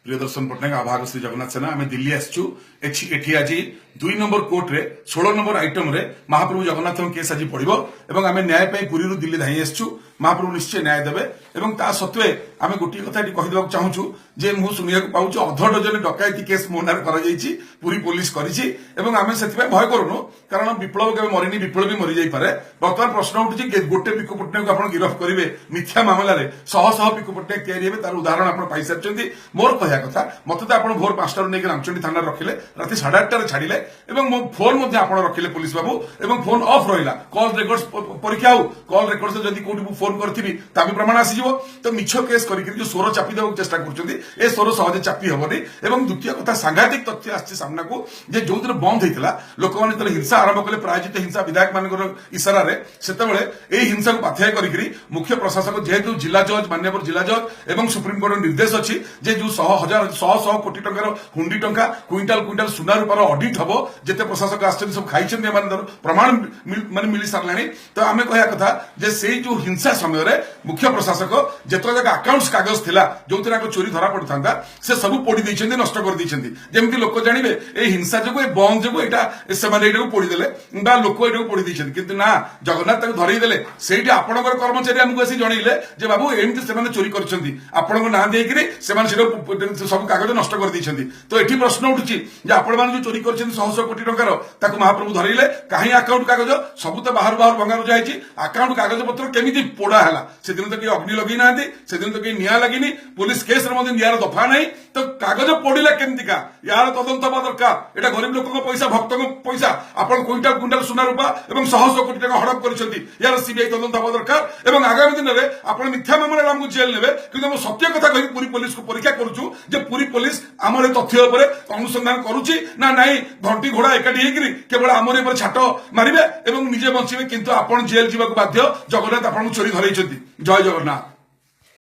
प्रियदर्शन पट्टनायक आभार श्री जगन्नाथ सेना आम दिल्ली आसचु एठी आज 2 नंबर कोर्ट रे 16 नंबर आइटम रे महाप्रभु जगन्नाथ केस आज पड़ो और आम न्याय पुरी दिल्ली धाई आसचु महाप्रभु निश्चय न्याय देवे और ता सत्वे आम गोटे कथा कहीदेक चाहूँ जे मुझे शुणा पाऊँ अध डजन डकायती केस मो ना पूरी पुलिस करें से भय करूनु कारण विप्लव के मरीनी विप्लव भी मरी जापे बर्तमान प्रश्न उठुची गोटे पिकु पट्टनायक आप गिरफ करेंगे मिथ्या मामलें शह शह पिकु पट्टनायक तैयारी तार उदाहरण आप पाई सारी मोर कहया कथा मत तो आप भोर 5 नहीं रामचंडी थाना रखिले राति 8:30 छाड़िले मो फोन रखिले पुलिस बाबू और फोन ऑफ रहा कॉल रेकर्ड्स परीक्षा हो कॉल रेकर्ड्स जदि कोठी फोन करी भी प्रमाण आसीजो तो मिछ केस करके जो स्वर चापी देवा चेष्टा कर स्वर सहजे चापी हेनी और द्वितीय कथा सांघातिक तथ्य आसी सामना को जे जो दिन बंद होता लोक मैंने हिंसा आरंभ कले प्रायोजित हिंसा विधायक मान इशारे से हिंसा को पाथेय कर मुख्य प्रशासक जेहेतु जिला जज मान्यवर जिला जज और सुप्रीमकोर्ट निर्देश अच्छी जे जो शह शह कोटी टंकार हुंडी टंका क्विंटाल क्विंटाल सुना रूपार अडिट हम जिते प्रशासक आसछन सब खाई प्रमाण मान मिल सारे तो आम कह कथा जे से जो हिंसा समय मुख्य प्रशासक जितक अकाउंट्स कागज थिला जो चोरी धरा पड़ता से सब पोड़ी देइछन्ती नष्ट कर देइछन्ती जेमती लोक जानिबे ए हिंसा जो बंद जो एटा पोड़ीदेले बा लोक एटा पोड़ी देइछन्ती किंतु ना जगन्नाथ ताको धरई देले सेठी आपणकर कर्मचारी आमको आसी जणैले जे बाबू एमती से चोरी करछन्ती आपणको ना देइकरी सब कागज नष्ट कर देइछन्ती तो एठी प्रश्न उठुची जे आपण मान जो चोरी करछन्ती 100 कोटी टंकार ताको महाप्रभु धरैले काहे अकाउंट कागज सब तो बाहर बाहर भंगा जाइछि अकाउंट कागज पत्र केमिति पोड़ा हैला से दिन तो कि अग्नि लगी नांती से दिन तो कि निया लगिनी पुलिस केस रे मध्ये नियार दफा नाही तो कागज पोड़िला केमितिका यार तदंत बा दरकार एटा गरीब लोक पैसा भक्त पैसा आपण क्विंटाल क्विंटाल सुना रूपा और 100 कोटी टका हड़प करछन्ती यार सीबीआई तदंत बा दरकार और आगामी दिन में आपण मिथ्या मामला हमको जेल नेबे किंतु हम सत्य कथा कहि पूरी पुलिस को परीक्षा करूछु जे पूरी पुलिस आमर तथ्य उपरे अनुसंधान करूची ना नाही घंटी घोड़ा एकाठी हेकरी केवल आमर ऊपर छाट मारिबे एवं निजे बंचिबे किंतु आपण जेल जीवाक बाध्य जगन्नाथ आपण चोरी धरैछन्ती जय जगन्नाथ।